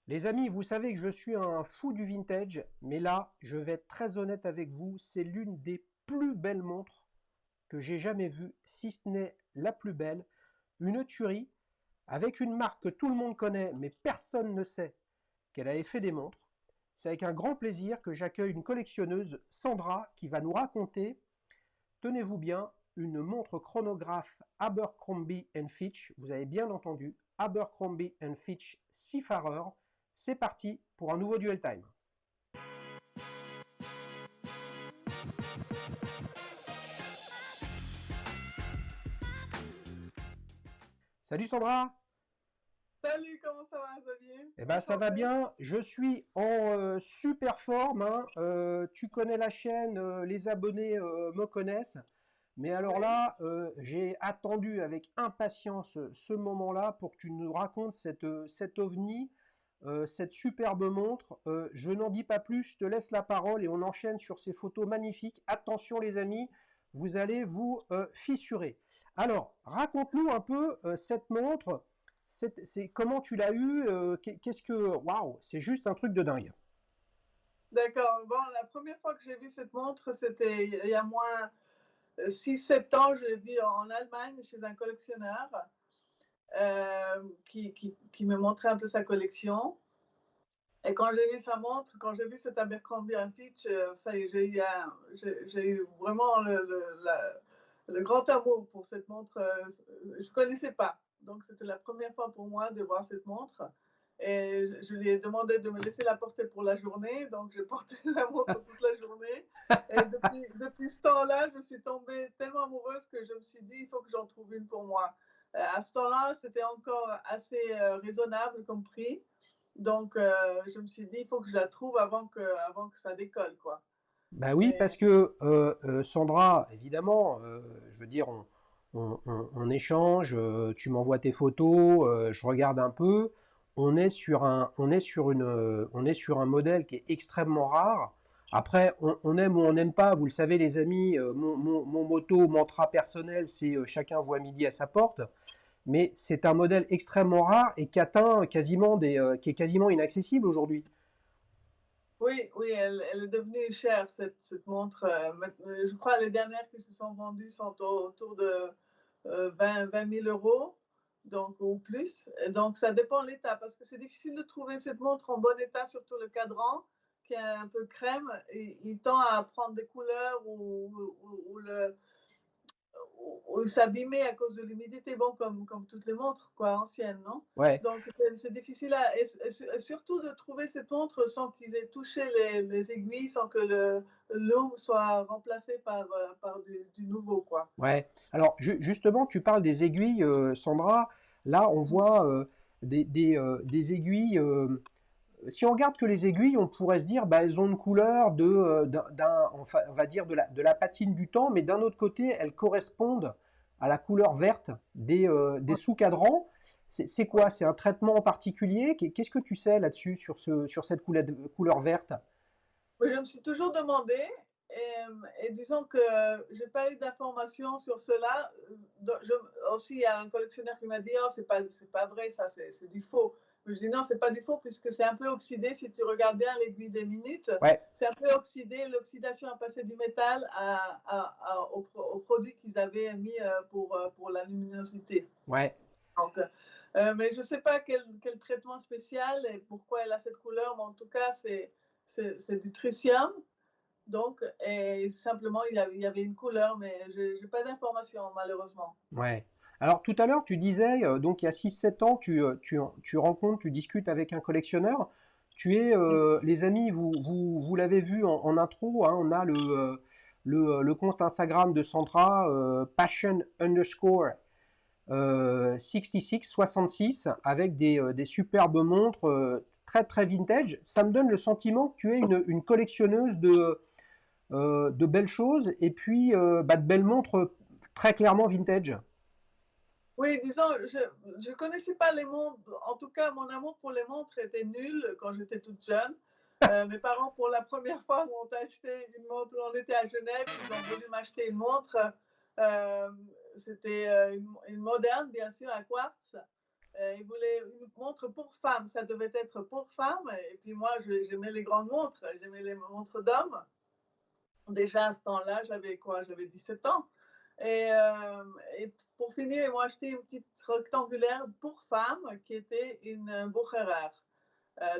Les amis, vous savez que je suis un fou du vintage, mais là, je vais être très honnête avec vous, c'est l'une des plus belles montres que j'ai jamais vues, si ce n'est la plus belle. Une tuerie, avec une marque que tout le monde connaît, mais personne ne sait qu'elle avait fait des montres. C'est avec un grand plaisir que j'accueille une collectionneuse, Sandra, qui va nous raconter, tenez-vous bien, une montre chronographe Abercrombie Fitch. Vous avez bien entendu, Abercrombie Fitch Seafarer. C'est parti pour un nouveau Duel Time. Salut Sandra. Salut, comment ça va, Xavier? Eh ben ça va Enchantée. bien, je suis en super forme, hein. Tu connais la chaîne, les abonnés me connaissent. Mais alors Oui. là, j'ai attendu avec impatience ce moment-là pour que tu nous racontes cette ovni, cette superbe montre. Je n'en dis pas plus, je te laisse la parole et on enchaîne sur ces photos magnifiques. Attention les amis, vous allez vous fissurer. Alors, raconte-nous un peu cette montre. Comment tu l'as eue, qu'est-ce que... Waouh, c'est juste un truc de dingue. D'accord. Bon, la première fois que j'ai vu cette montre, c'était il y a moins 6-7 ans. Je l'ai vue en Allemagne chez un collectionneur qui me montrait un peu sa collection. Et quand j'ai vu sa montre, quand j'ai vu cette Abercrombie Fitch, ça y est, j'ai eu vraiment le grand amour pour cette montre. Je ne connaissais pas. Donc, c'était la première fois pour moi de voir cette montre. Et je lui ai demandé de me laisser la porter pour la journée. Donc, j'ai porté la montre toute la journée. Et depuis ce temps-là, je suis tombée tellement amoureuse que je me suis dit, il faut que j'en trouve une pour moi. À ce temps-là, c'était encore assez raisonnable comme prix. Donc, je me suis dit, il faut que je la trouve avant que ça décolle, quoi. Bah oui, Et parce que Sandra, évidemment, je veux dire, on échange, tu m'envoies tes photos, je regarde un peu. On est sur un modèle qui est extrêmement rare. Après, on aime ou on n'aime pas, vous le savez les amis, mon motto, mantra personnel, c'est chacun voit midi à sa porte. Mais c'est un modèle extrêmement rare et qui atteint quasiment qui est quasiment inaccessible aujourd'hui. oui, oui, elle est devenue chère, cette montre. Je crois que les dernières qui se sont vendues sont autour de 20 000 euros, donc, ou plus. Et donc, ça dépend de l'état, parce que c'est difficile de trouver cette montre en bon état, surtout le cadran, qui est un peu crème. Il tend à prendre des couleurs ou ou s'abîmer à cause de l'humidité, bon, comme toutes les montres, quoi, anciennes, non? Ouais. Donc, c'est difficile et surtout de trouver cette montre sans qu'ils aient touché les aiguilles, sans que le loom soit remplacé par du nouveau, quoi. Ouais. Alors justement, tu parles des aiguilles, Sandra. Là, on voit des aiguilles. Si on regarde que les aiguilles, on pourrait se dire, bah, elles ont une couleur enfin, on va dire de la patine du temps, mais d'un autre côté, elles correspondent à la couleur verte des Ouais, sous-cadrans. C'est ouais. quoi? C'est un traitement en particulier? Qu'est-ce que tu sais là-dessus, sur cette couleur verte? Je me suis toujours demandé, et disons que j'ai pas eu d'informations sur cela. Aussi, il y a un collectionneur qui m'a dit, oh, c'est pas vrai, ça, c'est du faux. Je dis non, c'est pas du faux puisque c'est un peu oxydé. Si tu regardes bien l'aiguille des minutes, Ouais, c'est un peu oxydé. L'oxydation a passé du métal au produit qu'ils avaient mis pour la luminosité. ouais. Donc, mais je ne sais pas quel traitement spécial et pourquoi elle a cette couleur, mais en tout cas, c'est du tritium. Donc, et simplement, il y avait une couleur, mais je n'ai pas d'informations, malheureusement. Ouais. Alors tout à l'heure, tu disais, donc il y a 6 7 ans, tu rencontres, tu discutes avec un collectionneur. Les amis, vous l'avez vu en intro, hein, on a le compte Instagram de Sandra, passion underscore 66, avec des superbes montres très très vintage. Ça me donne le sentiment que tu es une collectionneuse de belles choses et puis bah, de belles montres très clairement vintage. Oui, disons, je ne connaissais pas les montres. En tout cas, mon amour pour les montres était nul quand j'étais toute jeune. Mes parents, pour la première fois, m'ont acheté une montre. On était à Genève, ils ont voulu m'acheter une montre. Euh, C'était une moderne, bien sûr, à quartz. Il voulait une montre pour femme, ça devait être pour femme. Et puis moi, j'aimais les grandes montres, j'aimais les montres d'hommes. Déjà à ce temps-là, j'avais quoi? J'avais 17 ans. Et, euh, et pour finir, ils m'ont acheté une petite rectangulaire pour femme qui était une Bucherer,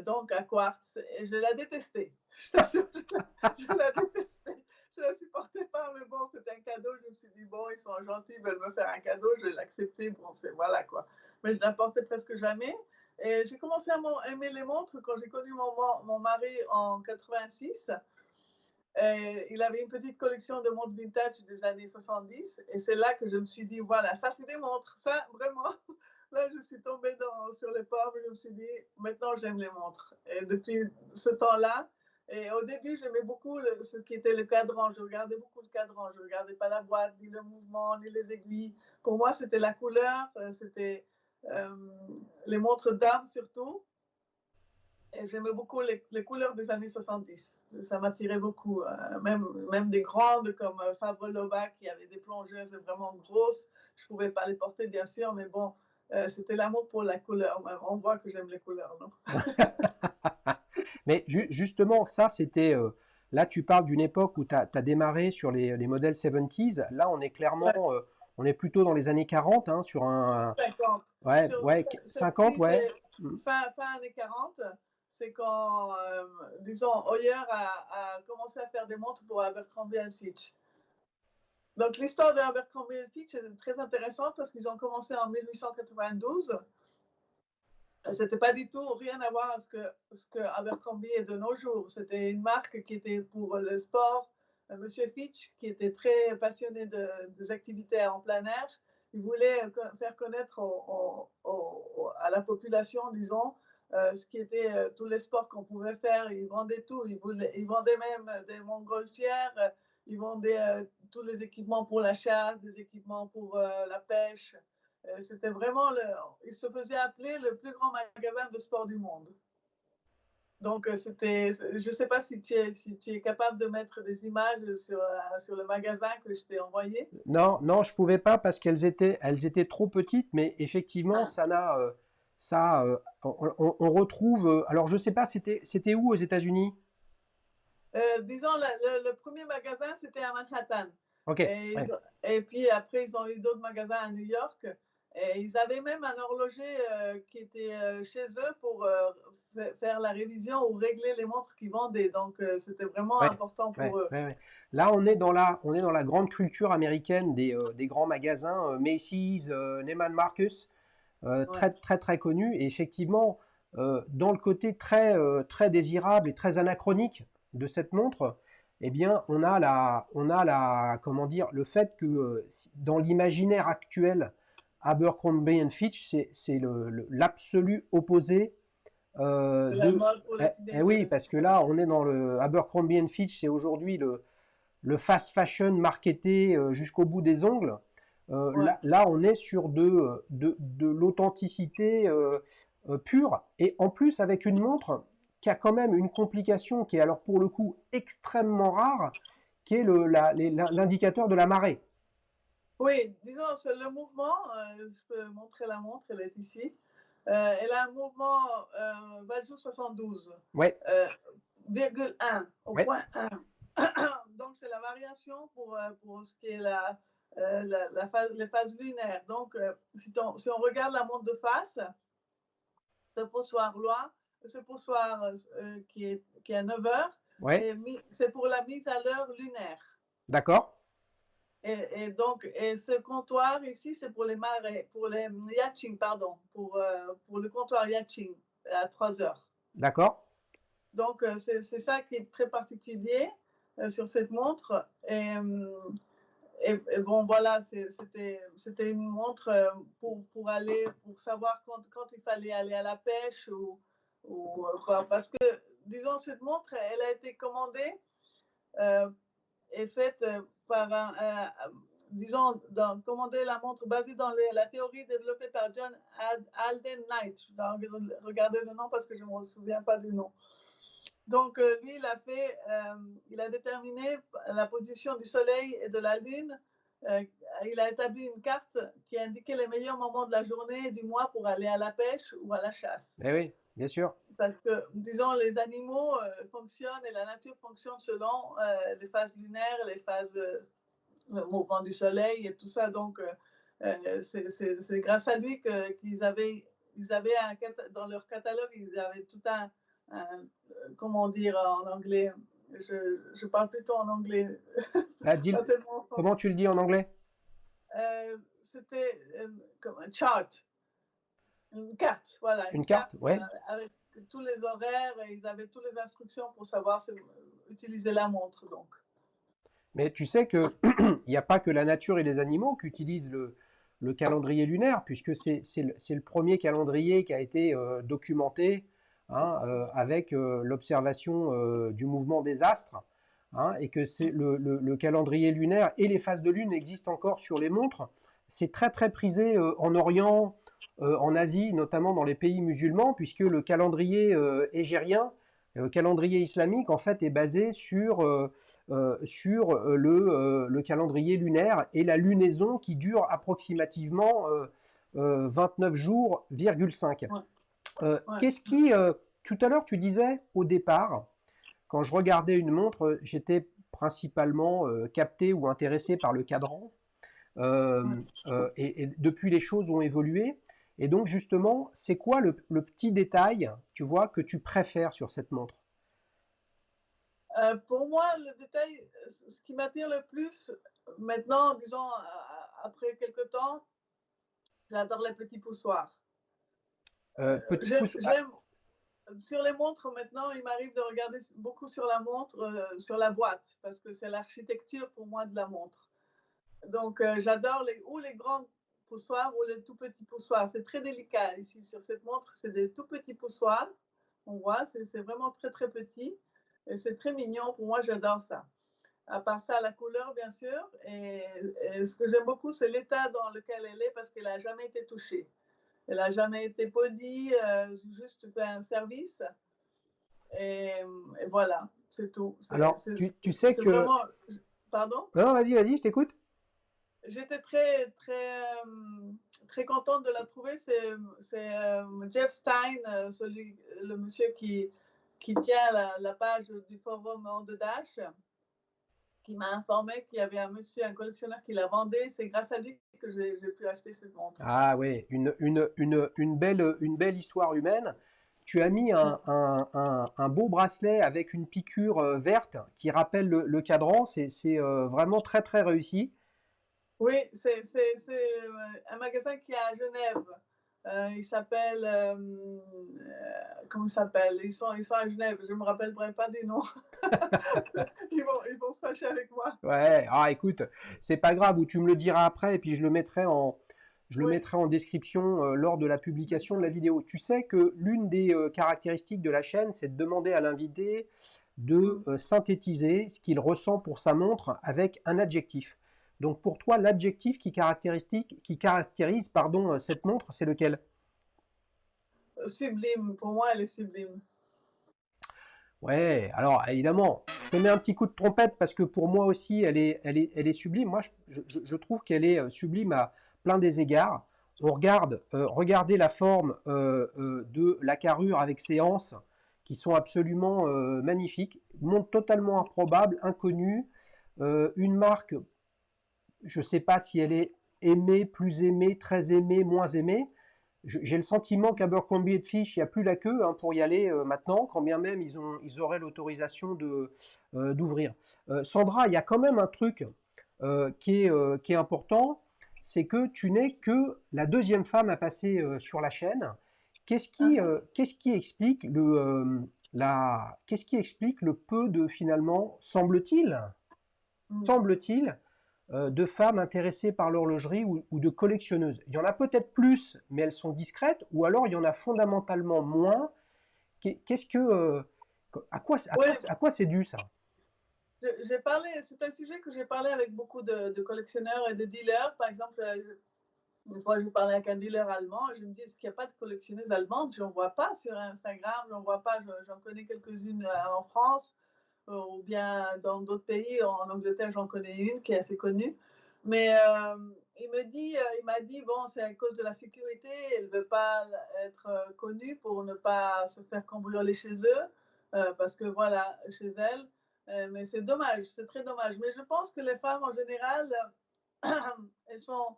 donc à quartz. Et je la détestais. Je t'assure, je la détestais. Je la supportais pas, mais bon, c'était un cadeau. Je me suis dit, bon, ils sont gentils, ils veulent me faire un cadeau, je vais l'accepter. Bon, c'est voilà quoi. Mais je la portais presque jamais. Et j'ai commencé à aimer les montres quand j'ai connu mon mari en 86. Il avait une petite collection de montres vintage des années 70 et c'est là que je me suis dit, voilà, ça c'est des montres, ça vraiment, là je suis tombée sur les pommes, je me suis dit, maintenant j'aime les montres. Et depuis ce temps-là, et au début j'aimais beaucoup ce qui était le cadran, je regardais beaucoup le cadran, je ne regardais pas la boîte, ni le mouvement, ni les aiguilles. Pour moi c'était la couleur, c'était euh, les montres dames surtout. Et j'aimais beaucoup les couleurs des années 70. Ça m'attirait beaucoup. Même des grandes comme Fabre-Lovac qui avaient des plongeuses vraiment grosses. Je ne pouvais pas les porter, bien sûr, mais bon, c'était l'amour pour la couleur. On voit que j'aime les couleurs, non? Mais justement, ça, c'était. Là, tu parles d'une époque où tu as démarré sur les modèles 70s. Là, on est clairement. Ouais, On est plutôt dans les années 40, hein, sur un. 50. Ouais, Sur ouais, 50, celle-ci, ouais. c'est Mm. fin années 40. C'est quand, disons, Hoyer a commencé à faire des montres pour Abercrombie Fitch. Donc l'histoire de Abercrombie Fitch est très intéressante parce qu'ils ont commencé en 1892. C'était pas du tout rien à voir avec ce que Abercrombie est de nos jours. C'était une marque qui était pour le sport. Monsieur Fitch, qui était très passionné des activités en plein air, il voulait faire connaître à la population, disons, ce qui était tous les sports qu'on pouvait faire. Il vendait tout. Il vendait même des montgolfières. Il vendait tous les équipements pour la chasse, des équipements pour la pêche. C'était vraiment il se faisait appeler le plus grand magasin de sport du monde. Donc, je ne sais pas si tu es capable de mettre des images sur le magasin que je t'ai envoyé. Non, non, je pouvais pas parce elles étaient trop petites, mais effectivement, Ah. ça n'a. Ça, on retrouve. Alors, je sais pas, c'était où aux États-Unis? Disons, le premier magasin, c'était à Manhattan. Ok, Et, ouais. et puis après, ils ont eu d'autres magasins à New York. Et ils avaient même un horloger qui était chez eux pour faire la révision ou régler les montres qu'ils vendaient. Donc, c'était vraiment Ouais, important ouais, pour eux. ouais, ouais. Là, on est dans la grande culture américaine des grands magasins, Macy's, Neiman Marcus, Ouais. très, très, très connus. Et effectivement, dans le côté très, très désirable et très anachronique de cette montre, eh bien, comment dire, le fait que dans l'imaginaire actuel, Abercrombie Fitch, c'est l'absolu opposé De la de. mode pour les Oui, teenagers. parce que là, on est dans le Abercrombie Fitch, c'est aujourd'hui le fast fashion marketé jusqu'au bout des ongles. Ouais. Là, on est sur de l'authenticité pure, et en plus avec une montre qui a quand même une complication qui est alors pour le coup extrêmement rare, qui est l'indicateur de la marée. Oui, disons, le mouvement, je peux montrer la montre, elle est ici. Elle a un mouvement Valjoux 72, Ouais, euh, virgule 1, au ouais, point 1. Donc, c'est la variation pour ce qui est les phases lunaires. Donc, si on regarde la montre de face, ce poussoir-là, ce poussoir qui est à 9 heures, ouais, c'est pour la mise à l'heure lunaire. d'accord, Et ce comptoir ici, c'est pour les marées, pour les yachting, pardon, pour le comptoir yachting à 3 heures. d'accord. Donc, c'est ça qui est très particulier sur cette montre. Et bon, voilà, c'était une montre pour savoir quand il fallait aller à la pêche ou parce que, disons, cette montre, elle a été commandée euh, est faite par disons, commander la montre basée dans la théorie développée par John Alden Knight. Je dois regarder le nom parce que je ne me souviens pas du nom. Donc, lui, il a déterminé la position du Soleil et de la Lune Euh, il a établi une carte qui indiquait les meilleurs moments de la journée et du mois pour aller à la pêche ou à la chasse. Eh oui, bien sûr. Parce que, disons, les animaux fonctionnent et la nature fonctionne selon les phases lunaires, les phases, le mouvement du soleil et tout ça. Donc, c'est grâce à lui qu'ils avaient, dans leur catalogue, ils avaient tout comment dire en anglais, je parle plutôt en anglais, Ah, pas tellement en comment français. tu le dis en anglais? C'était comme un chart, une carte, voilà, Une une carte? carte Ouais. avec tous les horaires et ils avaient toutes les instructions pour savoir utiliser la montre. Donc, Mais tu sais qu'il n'y a pas que la nature et les animaux qui utilisent le calendrier lunaire, puisque c'est le premier calendrier qui a été documenté, hein, avec l'observation du mouvement des astres, hein, et que c'est le calendrier lunaire et les phases de lune existent encore sur les montres. C'est très très prisé en Orient, en Asie, notamment dans les pays musulmans, puisque le calendrier égérien, le calendrier islamique, en fait, est basé sur le calendrier lunaire et la lunaison qui dure approximativement 29 jours,5. ouais, ouais. Qu'est-ce qui, tout à l'heure, tu disais au départ, quand je regardais une montre, j'étais principalement capté ou intéressé par le cadran. Ouais. Et depuis, les choses ont évolué. Et donc, justement, c'est quoi le petit détail, tu vois, que tu préfères sur cette montre? Pour moi, le détail, ce qui m'attire le plus maintenant, disons, après quelques temps, j'adore les petits poussoirs. Petit J'aime, pouce. Ah, j'aime, sur les montres maintenant, il m'arrive de regarder beaucoup sur la montre, sur la boîte, parce que c'est l'architecture pour moi de la montre. Donc, j'adore ou les grands poussoirs ou les tout petits poussoirs. C'est très délicat ici sur cette montre, c'est des tout petits poussoirs. On voit, c'est vraiment très très petit et c'est très mignon. Pour moi, j'adore ça. À part ça, la couleur, bien sûr. Et ce que j'aime beaucoup, c'est l'état dans lequel elle est parce qu'elle n'a jamais été touchée. Elle n'a jamais été polie, juste fait un service. Et, et voilà, c'est tout. alors, tu sais C'est que. vraiment. Pardon? Non, vas-y, vas-y, je t'écoute. J'étais très, très, très contente de la trouver. C'est Jeff Stein, le monsieur qui tient la page du forum On the Dash, qui m'a informé qu'il y avait un monsieur, un collectionneur qui la vendait. C'est grâce à lui que j'ai pu acheter cette montre. Ah oui, une belle histoire humaine. Tu as mis un beau bracelet avec une piqûre verte qui rappelle le cadran. C'est vraiment très très réussi. Oui, c'est un magasin qui est à Genève. Il s'appelle, comment il s'appelle? Ils sont à Genève. Je ne me rappellerai pas du nom. Ils vont se fâcher avec moi. Ouais, ah écoute, c'est pas grave, ou tu me le diras après et puis je le Oui, mettrai en description lors de la publication de la d'accord. vidéo. Tu sais que l'une des caractéristiques de la chaîne, c'est de demander à l'invité de Mm. synthétiser ce qu'il ressent pour sa montre avec un adjectif. Donc pour toi, l'adjectif qui caractérise pardon, cette montre, c'est lequel? Sublime. Pour moi, elle est sublime. Ouais, alors évidemment, je te mets un petit coup de trompette parce que pour moi aussi, elle est sublime. Moi, je trouve qu'elle est sublime à plein des égards. Regardez la forme de la carrure avec ses anses qui sont absolument magnifiques. Montre totalement improbable, inconnue. Une marque, je ne sais pas si elle est aimée, plus aimée, très aimée, moins aimée. J'ai le sentiment qu'Abercrombie Fitch, il n'y a plus la queue hein, pour y aller maintenant, quand bien même ils auraient l'autorisation d'ouvrir. Sandra, il y a quand même un truc qui est important, c'est que tu n'es que la deuxième femme à passer sur la chaîne. Uh-huh. Qu'est-ce qui explique qu'est-ce qui explique le peu de finalement, Mm. semble-t-il, de femmes intéressées par l'horlogerie ou de collectionneuses. Il y en a peut-être plus, mais elles sont discrètes, ou alors il y en a fondamentalement moins. Qu'est-ce que, Oui, à quoi c'est dû ça? j'ai parlé, c'est un sujet que j'ai parlé avec beaucoup de collectionneurs et de dealers. Par exemple, une fois, je parlais avec un dealer allemand et je me dis, est-ce qu'il n'y a pas de collectionneuse allemande? Je n'en vois pas sur Instagram, j'en vois pas, j'en connais quelques-unes en France ou bien dans d'autres pays. En Angleterre, j'en connais une qui est assez connue. Mais il m'a dit, bon, c'est à cause de la sécurité, elle veut pas être connue pour ne pas se faire cambrioler chez eux, parce que voilà, chez elle. Mais c'est dommage, c'est très dommage. Mais je pense que les femmes en général, elles sont,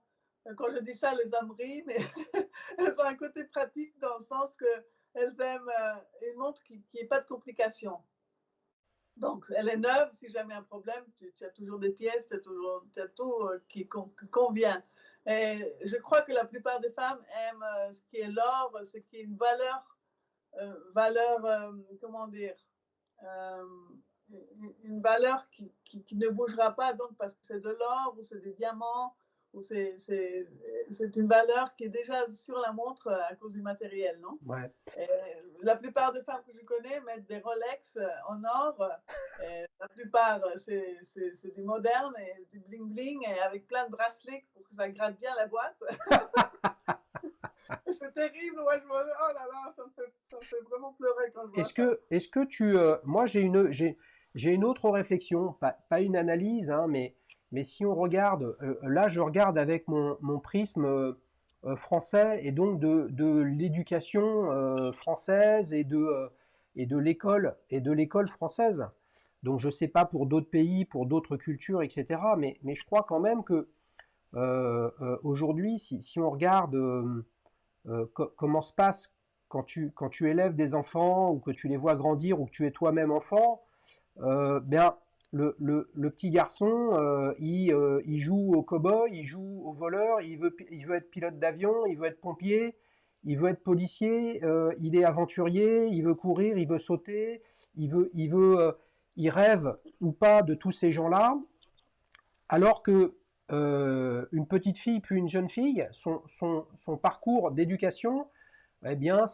quand je dis ça, les hommes rient, mais elles ont un côté pratique dans le sens que elles aiment une montre qui n'ait pas de complications. Donc, elle est neuve, si jamais un problème, tu as toujours des pièces, tu as tout qui convient. Et je crois que la plupart des femmes aiment ce qui est l'or, ce qui est une valeur comment dire, euh, une valeur qui ne bougera pas, donc parce que c'est de l'or ou c'est des diamants, ou c'est une valeur qui est déjà sur la montre à cause du matériel, non? Ouais. Et la plupart des femmes que je connais mettent des Rolex en or. Et la plupart, c'est du moderne et du bling-bling et avec plein de bracelets pour que ça gratte bien la boîte. C'est terrible. Moi, je me dis, oh là là, ça me fait vraiment pleurer quand je vois ça. Est-ce que tu... moi, j'ai une autre réflexion, pas une analyse, hein, mais si on regarde, là, je regarde avec mon prisme français et donc de l'éducation française et de l'école française. Donc, je ne sais pas pour d'autres pays, pour d'autres cultures, etc. Mais je crois quand même que aujourd'hui, si on regarde comment se passe quand tu élèves des enfants ou que tu les vois grandir ou que tu es toi-même enfant, bien, le petit garçon, il joue au cow-boy, il joue au voleur, il veut être pilote d'avion, il veut être pompier, il veut être policier, il est aventurier, il veut courir, il veut sauter, il rêve ou pas de tous ces gens-là, alors que une petite fille puis une jeune fille, son parcours d'éducation, eh bien,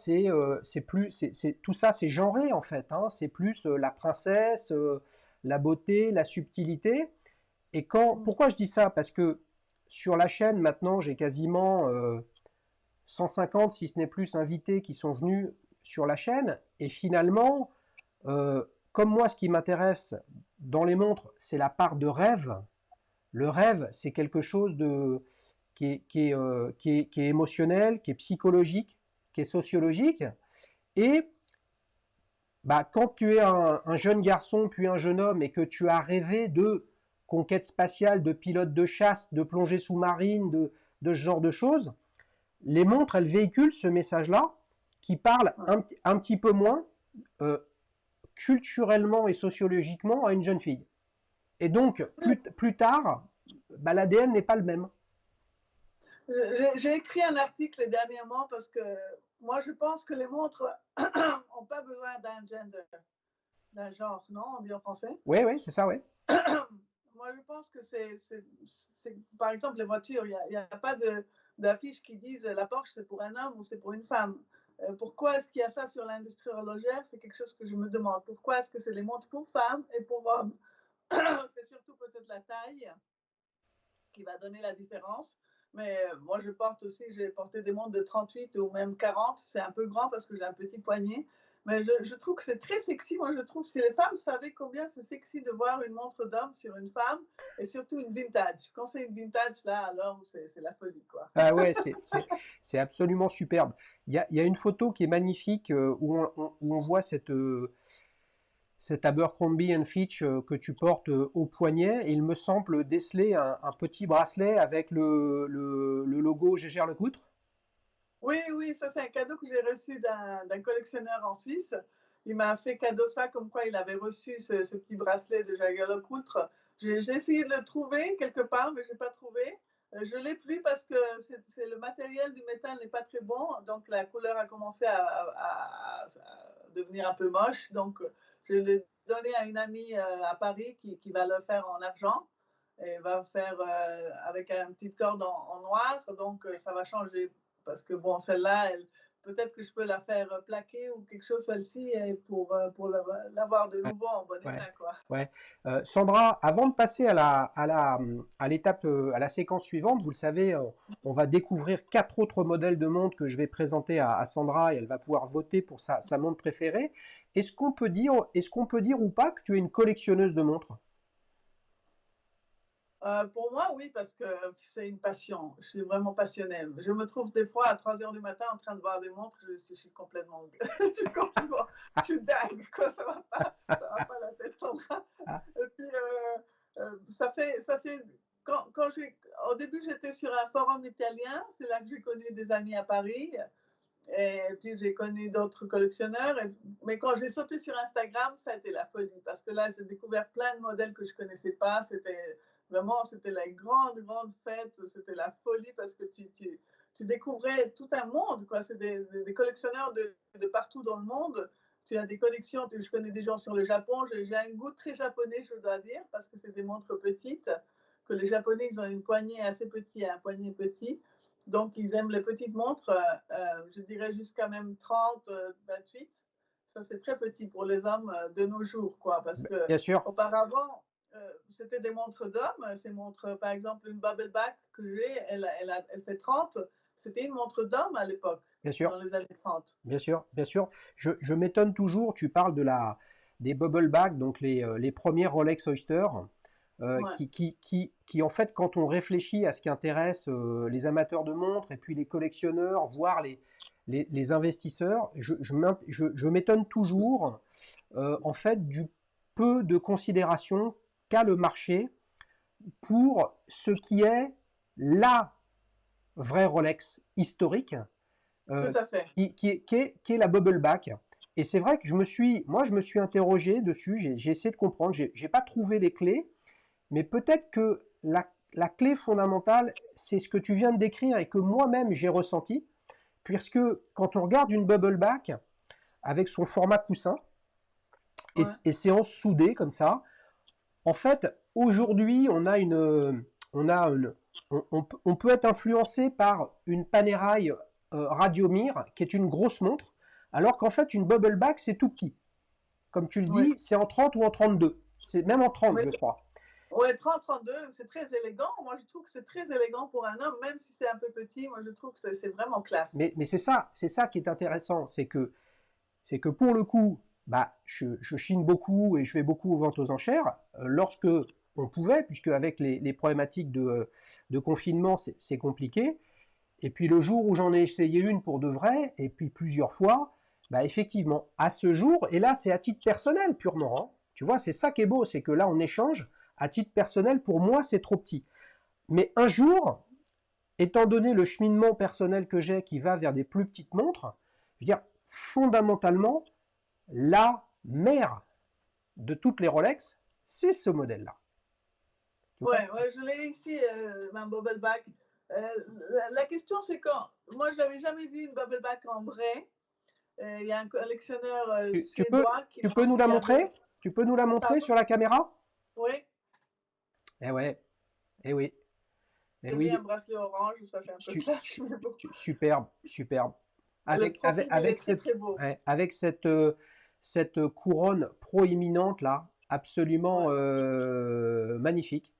tout ça, c'est genré en fait, hein. C'est plus la princesse, la beauté, la subtilité. Pourquoi je dis ça? Parce que sur la chaîne, maintenant, j'ai quasiment 150, si ce n'est plus, invités qui sont venus sur la chaîne. Et finalement, euh, comme moi, ce qui m'intéresse dans les montres, c'est la part de rêve. Le rêve, c'est quelque chose qui est émotionnel, qui est psychologique, qui est sociologique. Et bah, quand tu es un jeune garçon puis un jeune homme et que tu as rêvé de conquête spatiale, de pilote de chasse, de plongée sous-marine, de ce genre de choses, les montres, elles véhiculent ce message-là qui parle un petit peu moins euh, culturellement et sociologiquement à une jeune fille. Et donc, plus tard, bah, l'ADN n'est pas le même. J'ai écrit un article dernièrement parce que moi, je pense que les montres n'ont pas besoin d'un gender, d'un genre, non? On dit en français. Oui, oui, c'est ça, oui. Moi, je pense que par exemple, les voitures, il n'y a pas d'affiches qui disent la Porsche, c'est pour un homme ou c'est pour une femme. Pourquoi est-ce qu'il y a ça sur l'industrie horlogère? C'est quelque chose que je me demande. Pourquoi est-ce que c'est les montres pour femmes et pour hommes? C'est surtout peut-être la taille qui va donner la différence. Mais moi, j'ai porté des montres de 38 ou même 40. C'est un peu grand parce que j'ai un petit poignet. Mais je trouve que c'est très sexy. Moi, je trouve que si les femmes savaient combien c'est sexy de voir une montre d'homme sur une femme et surtout une vintage. Quand c'est une vintage, là, alors c'est la folie, quoi. Ah ouais, c'est absolument superbe. Il y a une photo qui est magnifique où on voit cette Abercrombie Fitch que tu portes au poignet. Et il me semble déceler un petit bracelet avec le logo Gégère Lecoutre. Oui, oui, ça c'est un cadeau que j'ai reçu d'un collectionneur en Suisse. Il m'a fait cadeau ça comme quoi il avait reçu ce petit bracelet de Jaeger-LeCoultre. J'ai essayé de le trouver quelque part, mais je n'ai pas trouvé. Je ne l'ai plus parce que le matériel du métal n'est pas très bon, donc la couleur a commencé à devenir un peu moche. Donc je l'ai donné à une amie à Paris qui va le faire en argent et va faire avec un petit corde en noir. Donc ça va changer parce que bon, celle-là, peut-être que je peux la faire plaquer ou quelque chose, celle-ci, pour l'avoir de Ouais, nouveau en bon ouais, état, quoi. ouais. Sandra, avant de passer à l'étape, à la séquence suivante, vous le savez, on va découvrir 4 autres modèles de montres que je vais présenter à Sandra et elle va pouvoir voter pour sa montre préférée. Est-ce qu'on peut dire ou pas que tu es une collectionneuse de montres? Pour moi, oui, parce que c'est une passion. Je suis vraiment passionnée. Je me trouve des fois à 3 heures du matin en train de voir des montres. Je suis complètement, je suis dingue, quoi. Ça va pas la tête sans bras. Ah, Et puis, ça fait, quand au début, j'étais sur un forum italien. C'est là que j'ai connu des amis à Paris. Et puis j'ai connu d'autres collectionneurs. Mais quand j'ai sauté sur Instagram, ça a été la folie. Parce que là, j'ai découvert plein de modèles que je ne connaissais pas. C'était la grande, grande fête. C'était la folie parce que tu découvrais tout un monde, quoi. C'est des collectionneurs de partout dans le monde. Tu as des collections. Je connais des gens sur le Japon. J'ai un goût très japonais, je dois dire, parce que c'est des montres petites. Que les Japonais, ils ont une poignée assez petite et un poignet petit. Donc, ils aiment les petites montres, je dirais jusqu'à même 30, 28. Ça, c'est très petit pour les hommes de nos jours, quoi, parce que bien sûr, auparavant, c'était des montres d'hommes. Ces montres, par exemple, une Bubble Back que j'ai, elle fait 30. C'était une montre d'homme à l'époque, bien sûr, dans les années 30. bien sûr, bien sûr. Je m'étonne toujours, tu parles des bubble bags, donc les premiers Rolex Oyster, Ouais, qui, en fait, quand on réfléchit à ce qui intéresse les amateurs de montres et puis les collectionneurs, voire les investisseurs, je m'étonne toujours, en fait, du peu de considération qu'a le marché pour ce qui est la vraie Rolex historique, tout euh, à fait. qui est la bubble back. Et c'est vrai que moi, je me suis interrogé dessus, j'ai essayé de comprendre, j'ai pas trouvé les clés, mais peut-être que la clé fondamentale, c'est ce que tu viens de décrire et que moi-même j'ai ressenti, puisque quand on regarde une bubble back avec son format coussin Ouais. et séance soudée comme ça, en fait, aujourd'hui, on peut être influencé par une Panerai Radiomir, qui est une grosse montre, alors qu'en fait, une bubble back, c'est tout petit. Comme tu le Ouais. dis, c'est en 30 ou en 32. C'est même en 30, Mais je crois. ouais, 30-32, c'est très élégant. Moi, je trouve que c'est très élégant pour un homme, même si c'est un peu petit. Moi, je trouve que c'est vraiment classe. Mais c'est ça qui est intéressant, c'est que pour le coup, bah, je chine beaucoup et je vais beaucoup aux ventes aux enchères. Lorsque on pouvait, puisque avec les problématiques de confinement, c'est compliqué. Et puis le jour où j'en ai essayé une pour de vrai, et puis plusieurs fois, bah effectivement, à ce jour, et là c'est à titre personnel purement, hein, tu vois, c'est ça qui est beau, c'est que là on échange, à titre personnel, pour moi c'est trop petit. Mais un jour, étant donné le cheminement personnel que j'ai qui va vers des plus petites montres, je veux dire, fondamentalement, la mère de toutes les Rolex, c'est ce modèle-là. Tu vois. Ouais, ouais, je l'ai ici, ma bubble back. La question, c'est quand. Moi, je n'avais jamais vu une bubble back en vrai. Il y a un collectionneur Tu peux, suédois qui tu m'a peux nous dit il la y a deux. montrer? Tu peux nous la montrer Pardon? sur la caméra? Oui, Eh ouais, eh oui, eh j'ai mis un oui, bracelet orange, ça fait un peu su- classe, su- mais bon. superbe, superbe. Le Avec, avec, profil, il est avec très cette, très beau. ouais, avec cette couronne proéminente là, absolument Ouais. magnifique.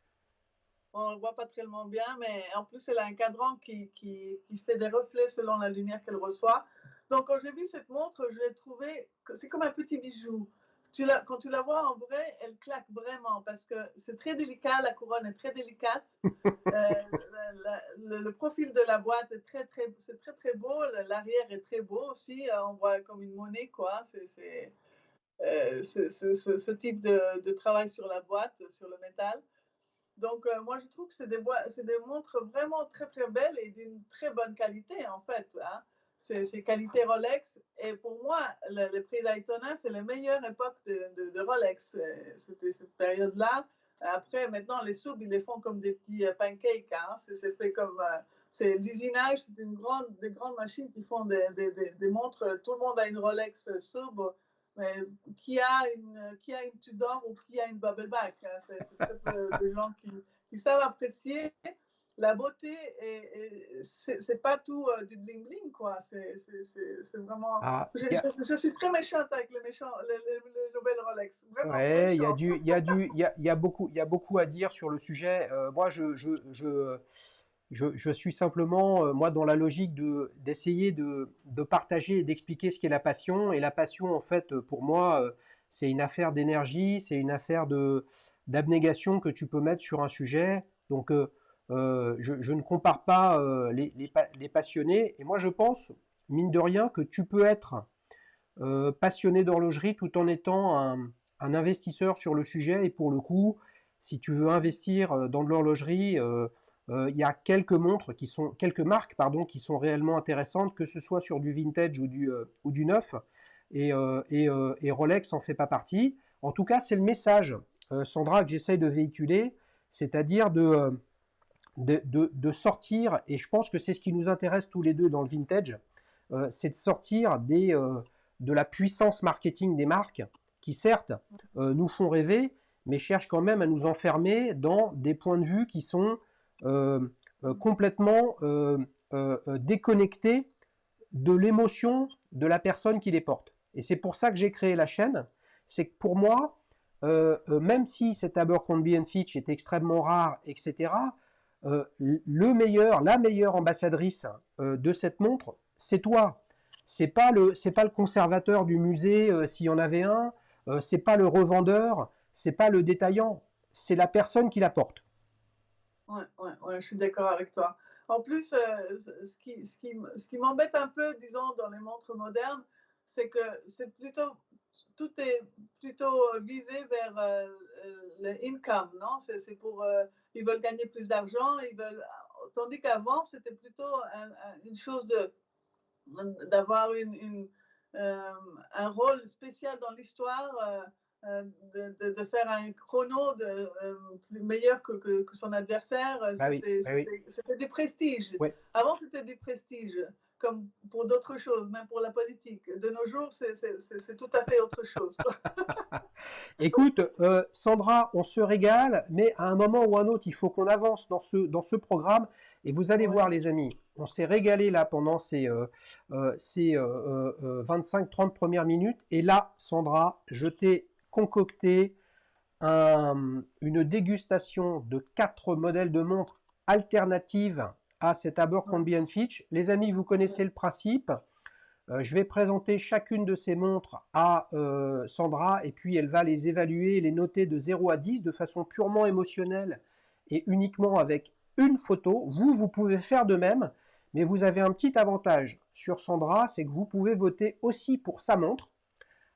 On ne le voit pas tellement bien, mais en plus, elle a un cadran qui fait des reflets selon la lumière qu'elle reçoit. Donc, quand j'ai vu cette montre, je l'ai trouvée, c'est comme un petit bijou. Quand tu la vois en vrai, elle claque vraiment parce que c'est très délicat, la couronne est très délicate. Le profil de la boîte est c'est très très beau, l'arrière est très beau aussi, on voit comme une monnaie, quoi. Ce type de travail sur la boîte, sur le métal. Donc, moi, je trouve que c'est des montres vraiment très, très belles et d'une très bonne qualité, en fait, hein. C'est qualité Rolex. Et pour moi, le prix Daytona, c'est la meilleure époque de Rolex. C'était cette période-là. Après, maintenant, les soupes, ils les font comme des petits pancakes, hein. C'est fait comme. C'est l'usinage, c'est des grandes machines qui font des montres. Tout le monde a une Rolex sub, mais qui a une Tudor ou qui a une bubble back, hein. C'est très peu de gens qui savent apprécier la beauté et c'est pas tout du bling bling, quoi. C'est vraiment. Ah, Je suis très méchante avec les nouvelles Rolex. Vraiment ouais, méchante. il y a beaucoup à dire sur le sujet. Moi, je suis simplement, moi, dans la logique d'essayer de partager et d'expliquer ce qu'est la passion. Et la passion, en fait, pour moi, c'est une affaire d'énergie, c'est une affaire d'abnégation que tu peux mettre sur un sujet. Donc, je ne compare pas les passionnés. Et moi, je pense, mine de rien, que tu peux être passionné d'horlogerie tout en étant un investisseur sur le sujet. Et pour le coup, si tu veux investir dans de l'horlogerie, il y a quelques marques qui sont réellement intéressantes, que ce soit sur du vintage ou du neuf. Et Rolex en fait pas partie. En tout cas, c'est le message, Sandra, que j'essaye de véhiculer, c'est-à-dire de sortir, et je pense que c'est ce qui nous intéresse tous les deux dans le vintage, c'est de sortir de la puissance marketing des marques qui certes nous font rêver, mais cherchent quand même à nous enfermer dans des points de vue qui sont complètement déconnectés de l'émotion de la personne qui les porte. Et c'est pour ça que j'ai créé la chaîne. C'est que pour moi, même si cet Abercrombie & Fitch est extrêmement rare, etc., la meilleure ambassadrice de cette montre, c'est toi. C'est pas le conservateur du musée s'il y en avait un, c'est pas le revendeur, c'est pas le détaillant, c'est la personne qui la porte. Ouais, je suis d'accord avec toi. En plus, ce qui m'embête un peu, disons, dans les montres modernes, c'est que tout est plutôt visé vers le income, non? C'est pour, ils veulent gagner plus d'argent, tandis qu'avant, c'était plutôt une chose d'avoir un rôle spécial dans l'histoire. De faire un chrono plus meilleur que son adversaire, c'était du prestige. Ouais. Avant, c'était du prestige, comme pour d'autres choses, même pour la politique. De nos jours, c'est tout à fait autre chose. Écoute, Sandra, on se régale, mais à un moment ou un autre, il faut qu'on avance dans ce programme. Et vous allez voir, les amis, on s'est régalé là pendant ces 25-30 premières minutes. Et là, Sandra, je t'ai concocté une dégustation de 4 modèles de montres alternatives à cet Abercrombie & Fitch. Les amis, vous connaissez le principe. Je vais présenter chacune de ces montres à Sandra et puis elle va les évaluer, les noter de 0 à 10 de façon purement émotionnelle et uniquement avec une photo. Vous pouvez faire de même, mais vous avez un petit avantage sur Sandra, c'est que vous pouvez voter aussi pour sa montre,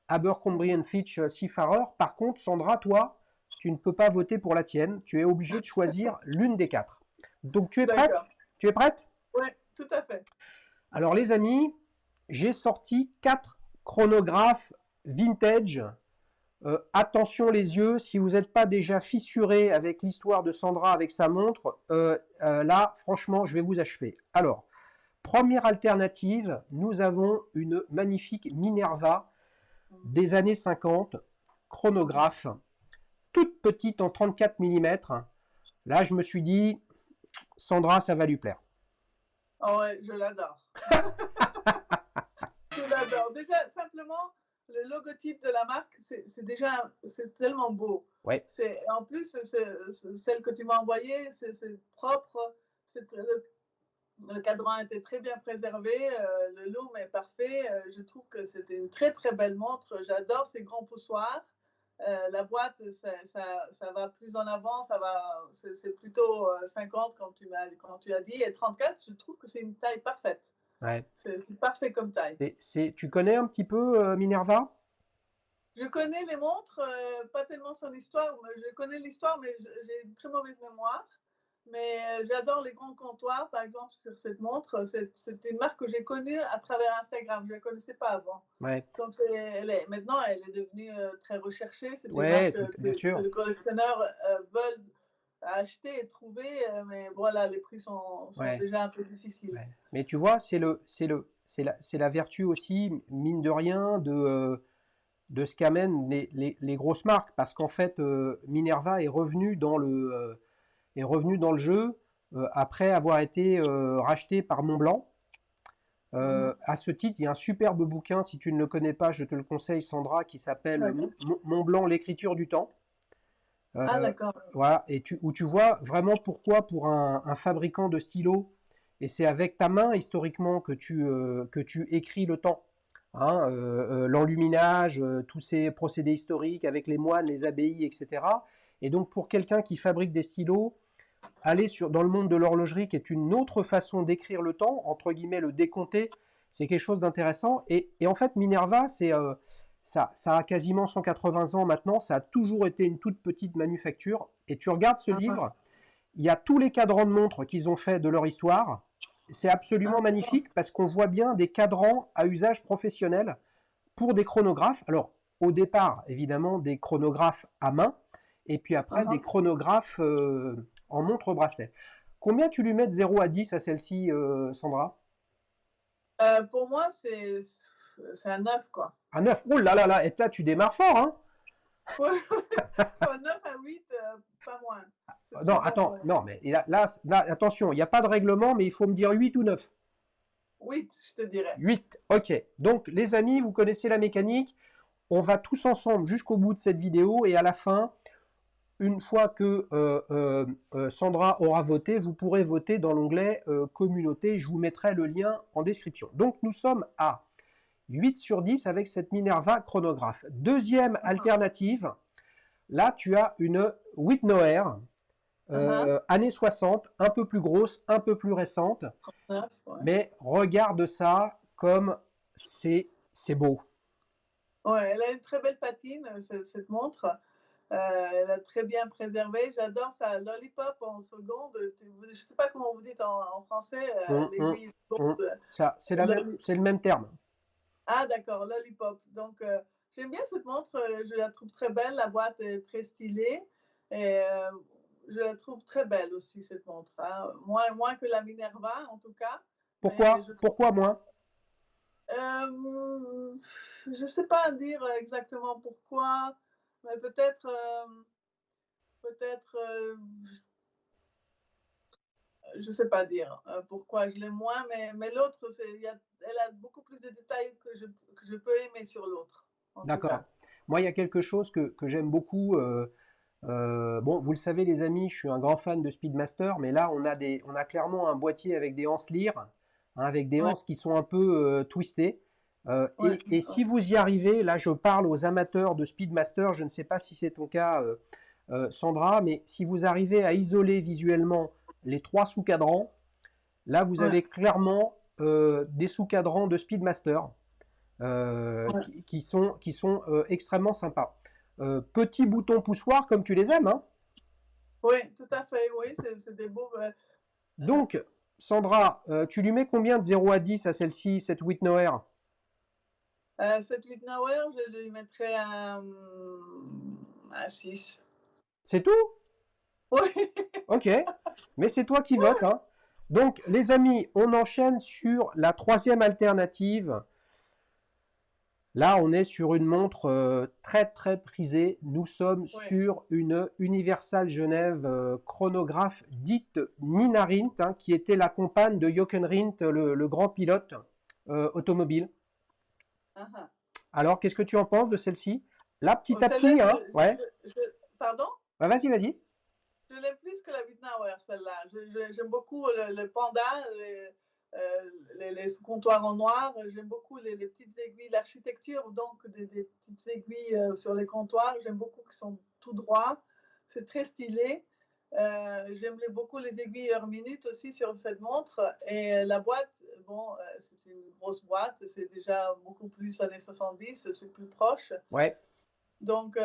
Abercrombie & Fitch Seafarer. Par contre, Sandra, toi, tu ne peux pas voter pour la tienne. Tu es obligé de choisir l'une des 4. Donc, tu es prête? Tu es prête? Oui, tout à fait. Alors, les amis, j'ai sorti 4 chronographes vintage. Attention les yeux, si vous n'êtes pas déjà fissuré avec l'histoire de Sandra avec sa montre, là, franchement, je vais vous achever. Alors, première alternative, nous avons une magnifique Minerva des années 50, chronographe, toute petite en 34 mm. Là, je me suis dit, Sandra, ça va lui plaire. Oh ouais, je l'adore. Je l'adore. Déjà, simplement, le logotype de la marque, c'est tellement beau. Ouais. En plus, celle que tu m'as envoyée, c'est propre. Le cadran était très bien préservé, le loom est parfait. Je trouve que c'était une très très belle montre. J'adore ces grands poussoirs. La boîte, ça va plus en avant, c'est plutôt 50 comme tu as dit, et 34, je trouve que c'est une taille parfaite. Ouais. C'est parfait comme taille. Tu connais un petit peu Minerva? Je connais les montres, pas tellement son histoire. Je connais l'histoire, mais j'ai une très mauvaise mémoire. Mais j'adore les grands comptoirs, par exemple, sur cette montre. C'est une marque que j'ai connue à travers Instagram. Je ne la connaissais pas avant. Ouais. Donc, maintenant, elle est devenue très recherchée. C'est une Ouais, marque bien sûr. que les collectionneurs veulent acheter et trouver. Mais voilà, les prix sont Ouais. déjà un peu difficiles. Ouais. Mais tu vois, c'est la vertu aussi, mine de rien, de ce qu'amènent les grosses marques. Parce qu'en fait, Minerva est revenu dans le jeu après avoir été racheté par Montblanc. À ce titre, il y a un superbe bouquin, si tu ne le connais pas, je te le conseille, Sandra, qui s'appelle Montblanc, l'écriture du temps. Ah, d'accord. Voilà, où tu vois vraiment pourquoi pour un fabricant de stylos, et c'est avec ta main historiquement que tu écris le temps. Hein, l'enluminage, tous ces procédés historiques avec les moines, les abbayes, etc. Et donc pour quelqu'un qui fabrique des stylos, aller dans le monde de l'horlogerie, qui est une autre façon d'écrire le temps, entre guillemets, le décompter, c'est quelque chose d'intéressant. Et en fait, Minerva, ça a quasiment 180 ans maintenant, ça a toujours été une toute petite manufacture. Et tu regardes ce livre, il y a tous les cadrans de montres qu'ils ont fait de leur histoire. C'est absolument magnifique parce qu'on voit bien des cadrans à usage professionnel pour des chronographes. Alors, au départ, évidemment, des chronographes à main, et puis après, des chronographes en montre-bracelet. Combien tu lui mets de 0 à 10 à celle-ci, Sandra? Pour moi, c'est un 9, quoi. Un 9. Oh là là là, et là, tu démarres fort, hein? Ouais. 9 à 8, pas moins. Non, attends, non, mais là, attention, il n'y a pas de règlement, mais il faut me dire 8 ou 9. 8, je te dirais. 8, ok. Donc, les amis, vous connaissez la mécanique. On va tous ensemble jusqu'au bout de cette vidéo et à la fin, une fois que Sandra aura voté, vous pourrez voter dans l'onglet communauté. Je vous mettrai le lien en description. Donc, nous sommes à 8 sur 10 avec cette Minerva chronographe. Deuxième alternative, là, tu as une Wittnauer, années 60, un peu plus grosse, un peu plus récente. Mais regarde ça comme c'est beau. Ouais, elle a une très belle patine, cette montre. Elle a très bien préservé. J'adore ça. Lollipop en seconde. Je ne sais pas comment vous dites en français. L'aiguille seconde. C'est le même terme. Ah, d'accord, Lollipop. Donc, j'aime bien cette montre. Je la trouve très belle. La boîte est très stylée. Et je la trouve très belle aussi, cette montre. Hein. Moins que la Minerva, en tout cas. Pourquoi moins? Je ne sais pas dire exactement pourquoi, mais peut-être, je ne sais pas dire pourquoi je l'aime moins, mais l'autre, elle a beaucoup plus de détails que je peux aimer sur l'autre. D'accord. Moi, il y a quelque chose que j'aime beaucoup. Bon, vous le savez, les amis, je suis un grand fan de Speedmaster, mais là, on a clairement un boîtier avec des anses lyres, hein, avec des anses qui sont un peu twistées. Et si vous y arrivez, là, je parle aux amateurs de Speedmaster, je ne sais pas si c'est ton cas, Sandra, mais si vous arrivez à isoler visuellement les 3 sous-cadrans, là, vous avez clairement des sous-cadrans de Speedmaster qui sont extrêmement sympas. Petits boutons poussoirs comme tu les aimes, hein? Oui, tout à fait, oui, c'est des beaux... Donc, Sandra, tu lui mets combien de 0 à 10 à celle-ci, cette Wittnauer? Cette Wittnauer, je lui mettrais un 6. C'est tout? Oui. Ok, mais c'est toi qui votes, hein. Donc, les amis, on enchaîne sur la troisième alternative. Là, on est sur une montre très très prisée. Nous sommes sur une Universal Genève chronographe dite Nina Rindt, hein, qui était la compagne de Jochen Rindt, le grand pilote automobile. Alors, qu'est-ce que tu en penses de celle-ci? Là, petit à petit, hein, ouais. Pardon? Bah, vas-y, vas-y. Je l'aime plus que la Wittnauer, celle-là. J'aime beaucoup le panda, les sous-comptoirs en noir. J'aime beaucoup les petites aiguilles, l'architecture, donc des petites aiguilles sur les comptoirs. J'aime beaucoup qu'ils sont tout droits. C'est très stylé. J'aime beaucoup les aiguilles heure minute aussi sur cette montre. Et la boîte, bon, c'est une grosse boîte. C'est déjà beaucoup plus années 70, c'est plus proche. Ouais. Donc,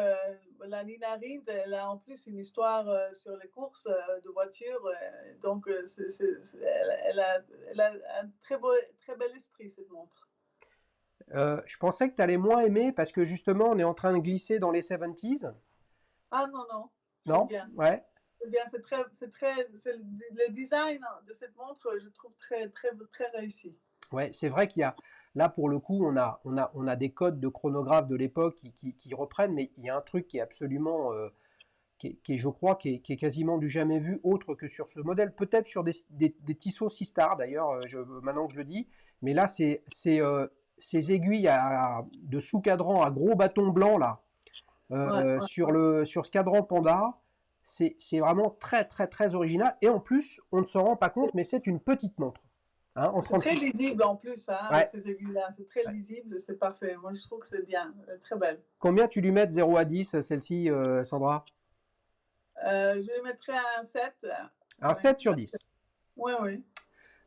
la Nina Rindt, elle a en plus une histoire sur les courses de voitures. Donc, elle a un très bel esprit, cette montre. Je pensais que tu allais moins aimer parce que justement, on est en train de glisser dans les 70s. Ah non, non. Non? Bien. Ouais. Bien, le design de cette montre, je trouve très, très, très réussi. Ouais, c'est vrai qu'il y a, là pour le coup, on a des codes de chronographe de l'époque qui reprennent, mais il y a un truc qui est absolument, je crois, qui est quasiment du jamais vu, autre que sur ce modèle, peut-être sur des Tissot Sistar d'ailleurs, maintenant que je le dis, mais là, ces aiguilles de sous-cadran à gros bâton blanc là, sur ce cadran Panda, c'est vraiment très très très original, et en plus, on ne s'en rend pas compte, mais c'est une petite montre. Hein, c'est très lisible en plus, hein, avec ces aiguilles-là. C'est très lisible, c'est parfait. Moi, je trouve que c'est bien, très belle. Combien tu lui mets de 0 à 10, celle-ci, Sandra? Je lui mettrais un 7. Un 7 sur 10. Oui, oui.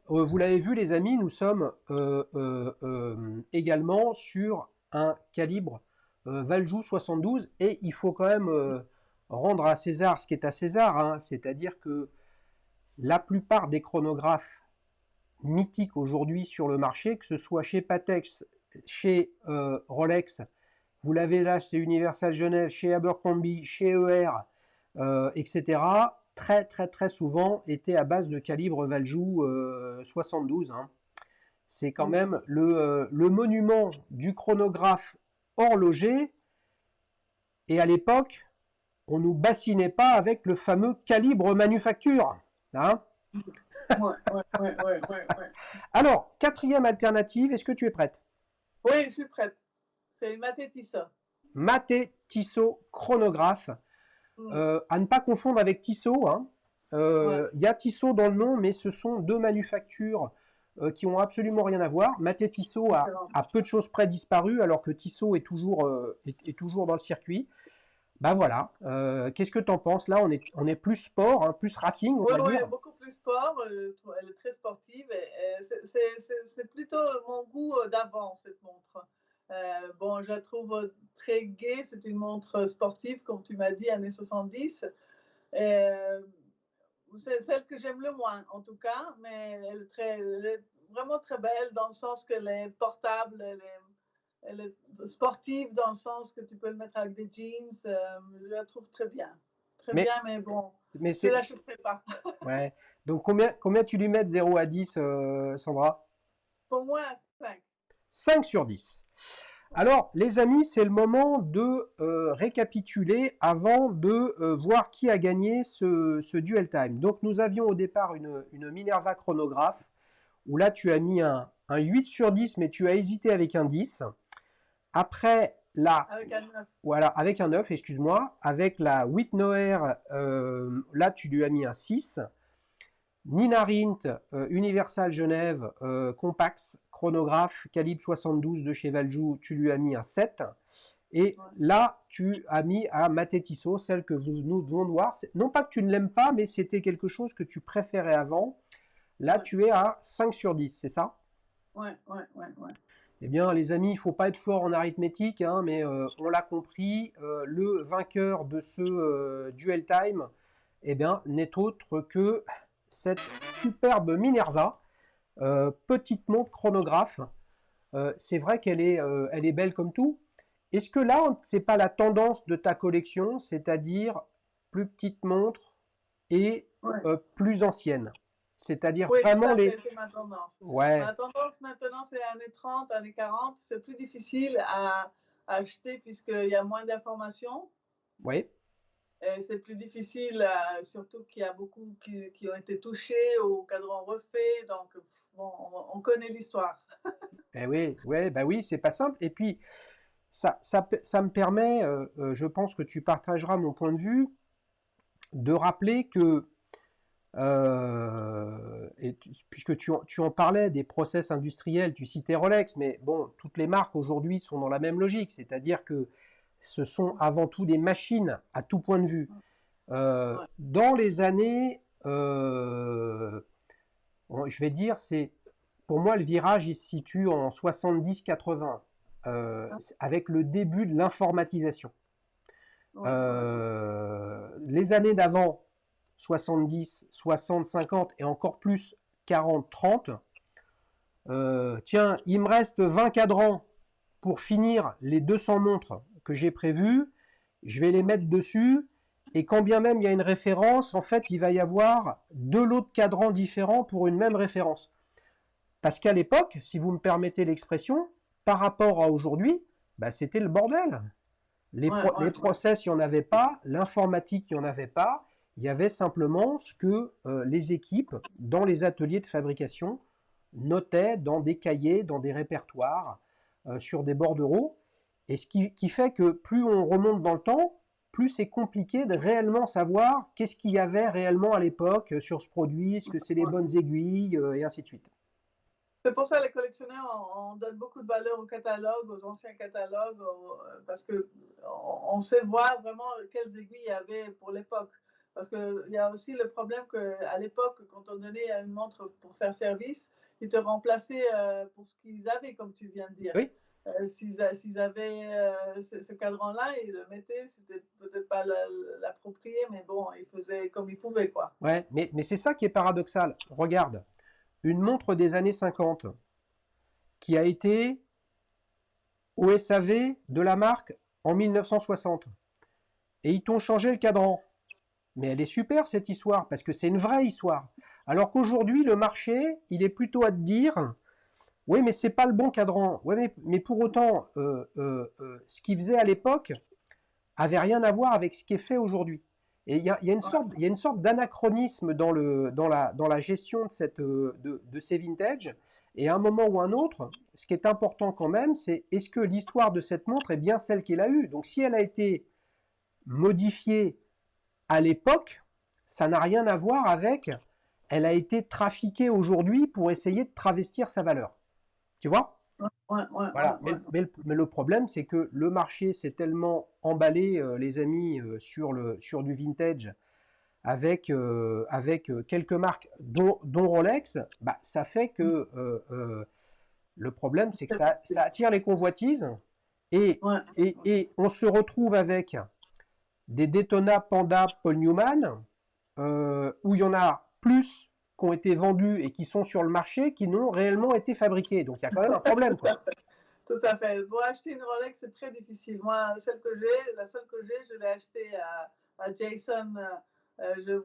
Vous l'avez vu, les amis, nous sommes également sur un calibre Valjoux 72 et il faut quand même rendre à César ce qui est à César, hein, c'est-à-dire que la plupart des chronographes mythiques aujourd'hui sur le marché, que ce soit chez Patex, chez Rolex, vous l'avez là chez Universal Genève, chez Abercrombie, chez ER, etc., très souvent étaient à base de calibre Valjoux 72. Hein. C'est quand même le monument du chronographe horloger. Et à l'époque, on ne nous bassinait pas avec le fameux calibre manufacture. Hein. Ouais. Alors, quatrième alternative, est-ce que tu es prête? Oui, je suis prête. C'est Maté Tissot. Maté Tissot chronographe. À ne pas confondre avec Tissot. Hein. Y a Tissot dans le nom, mais ce sont deux manufactures qui ont absolument rien à voir. Maté Tissot a peu de choses près disparu, alors que Tissot est toujours dans le circuit. Ben voilà. Qu'est-ce que tu en penses? Là, on est plus sport, hein, plus racing, on va dire. Oui, beaucoup plus sport. Elle est très sportive. C'est plutôt mon goût d'avant, cette montre. Bon, je la trouve très gaie. C'est une montre sportive, comme tu m'as dit, années 70. C'est celle que j'aime le moins, en tout cas, mais elle est vraiment très belle dans le sens qu'elle est portable, elle est sportive dans le sens que tu peux le mettre avec des jeans. Je la trouve très bien. Très bien, mais bon, je ne l'achèterai pas. Ouais. Donc, combien tu lui mets de 0 à 10, Sandra? Pour moi, 5. 5 sur 10. Alors, les amis, c'est le moment de récapituler avant de voir qui a gagné ce duel time. Donc, nous avions au départ une Minerva chronographe, où là, tu as mis un 8 sur 10, mais tu as hésité avec un 10. Après, avec un 9. Voilà, avec un 9, excuse-moi. Avec la Wittnoer, là, tu lui as mis un 6. Nina Rindt, Universal Genève, Compax, chronographe, calibre 72 de chez Valjoux, tu lui as mis un 7. Et là, tu as mis à Maté Tissot, celle que nous devons voir. Non pas que tu ne l'aimes pas, mais c'était quelque chose que tu préférais avant. Là, tu es à 5 sur 10, c'est ça? Ouais. Eh bien, les amis, il ne faut pas être fort en arithmétique, hein, mais on l'a compris, le vainqueur de ce duel time, eh bien, n'est autre que cette superbe Minerva, petite montre chronographe. C'est vrai qu'elle est belle comme tout. Est-ce que là, c'est pas la tendance de ta collection, c'est-à-dire plus petite montre et plus ancienne? C'est-à-dire vraiment c'est ma tendance. Ouais. Ma tendance maintenant, c'est années 30, années 40. C'est plus difficile à acheter puisqu'il y a moins d'informations. Oui. C'est plus difficile, surtout qu'il y a beaucoup qui ont été touchés au cadran refait. Donc, bon, on connaît l'histoire. Eh oui, bah oui, c'est pas simple. Et puis, ça me permet, je pense que tu partageras mon point de vue, de rappeler que, puisque tu en parlais des process industriels, tu citais Rolex, mais bon, toutes les marques aujourd'hui sont dans la même logique, c'est-à-dire que ce sont avant tout des machines à tout point de vue. Dans les années, je vais dire, pour moi, le virage, il se situe en 70-80, avec le début de l'informatisation. Les années d'avant, 70, 60, 50 et encore plus 40, 30. Tiens, il me reste 20 cadrans pour finir les 200 montres que j'ai prévues. Je vais les mettre dessus. Et quand bien même il y a une référence, en fait, il va y avoir deux lots de cadrans différents pour une même référence. Parce qu'à l'époque, si vous me permettez l'expression, par rapport à aujourd'hui, bah, c'était le bordel. Les process, il n'y en avait pas, l'informatique, il n'y en avait pas. Il y avait simplement ce que les équipes, dans les ateliers de fabrication, notaient dans des cahiers, dans des répertoires, sur des bordereaux. Et ce qui fait que plus on remonte dans le temps, plus c'est compliqué de réellement savoir qu'est-ce qu'il y avait réellement à l'époque sur ce produit, est-ce que c'est les bonnes aiguilles, et ainsi de suite. C'est pour ça que les collectionneurs, on donne beaucoup de valeur au catalogue, aux anciens catalogues, parce qu'on sait voir vraiment quelles aiguilles il y avait pour l'époque. Parce qu'il y a aussi le problème qu'à l'époque, quand on donnait une montre pour faire service, ils te remplaçaient pour ce qu'ils avaient, comme tu viens de dire. Oui. S'ils avaient ce cadran-là, ils le mettaient, c'était peut-être pas l'approprié, mais bon, ils faisaient comme ils pouvaient, quoi. Ouais, mais c'est ça qui est paradoxal. Regarde, une montre des années 50 qui a été au SAV de la marque en 1960. Et ils t'ont changé le cadran. Mais elle est super cette histoire, parce que c'est une vraie histoire. Alors qu'aujourd'hui, le marché, il est plutôt à te dire, oui, mais c'est pas le bon cadran. Oui, mais pour autant, ce qu'ils faisaient à l'époque avait rien à voir avec ce qui est fait aujourd'hui. Et il y a une sorte d'anachronisme dans la gestion de ces vintage. Et à un moment ou un autre, ce qui est important quand même, c'est est-ce que l'histoire de cette montre est bien celle qu'elle a eue. Donc si elle a été modifiée à l'époque, ça n'a rien à voir avec elle a été trafiquée aujourd'hui pour essayer de travestir sa valeur. Tu vois? Voilà. Mais le problème, c'est que le marché s'est tellement emballé, les amis, sur du vintage, avec quelques marques, dont Rolex, bah, ça fait que le problème, c'est que ça attire les convoitises et on se retrouve avec des Daytona Panda Paul Newman, où il y en a plus qui ont été vendus et qui sont sur le marché qui n'ont réellement été fabriqués. Donc il y a quand même un problème, quoi. Tout à fait. Pour acheter une Rolex, c'est très difficile. Moi, la seule que j'ai, je l'ai achetée à Jason.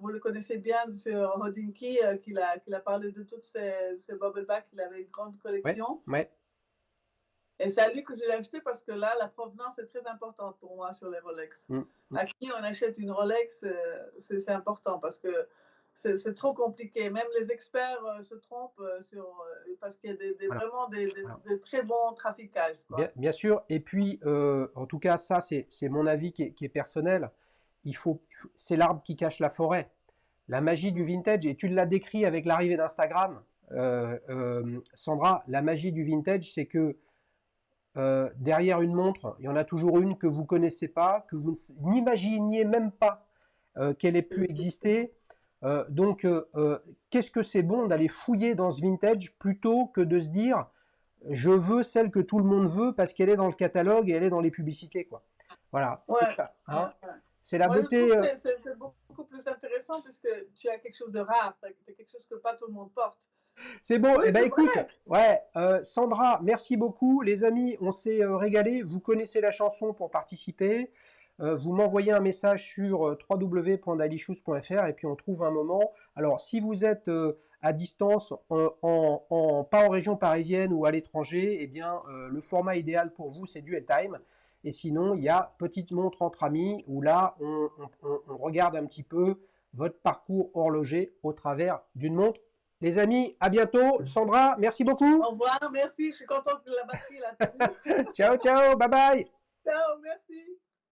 Vous le connaissez bien sur Hodinkee, qu'il a parlé de toutes ces bubble bags. Il avait une grande collection. Ouais. Et c'est à lui que je l'ai acheté parce que là, la provenance est très importante pour moi sur les Rolex. À qui on achète une Rolex, c'est important parce que c'est trop compliqué. Même les experts se trompent parce qu'il y a vraiment des très bons traficages. Bien sûr. Et puis, en tout cas, ça, c'est mon avis qui est personnel. C'est l'arbre qui cache la forêt. La magie du vintage, et tu l'as décrit avec l'arrivée d'Instagram, Sandra, la magie du vintage, c'est que derrière une montre, il y en a toujours une que vous ne connaissez pas, que vous n'imaginiez même pas qu'elle ait pu exister. Donc, qu'est-ce que c'est bon d'aller fouiller dans ce vintage plutôt que de se dire je veux celle que tout le monde veut parce qu'elle est dans le catalogue et elle est dans les publicités, quoi. Voilà. C'est la beauté. C'est beaucoup plus intéressant puisque tu as quelque chose de rare, tu as quelque chose que pas tout le monde porte. C'est bon. Eh ben écoute, Sandra, merci beaucoup. Les amis, on s'est régalé. Vous connaissez la chanson pour participer. Vous m'envoyez un message sur www.dailychoose.fr et puis on trouve un moment. Alors, si vous êtes à distance, pas en région parisienne ou à l'étranger, eh bien, le format idéal pour vous, c'est Duel Time. Et sinon, il y a Petite montre entre amis où là, on regarde un petit peu votre parcours horloger au travers d'une montre. Les amis, à bientôt. Sandra, merci beaucoup. Au revoir, merci. Je suis contente de la batterie là. Ciao, ciao, bye bye. Ciao, merci.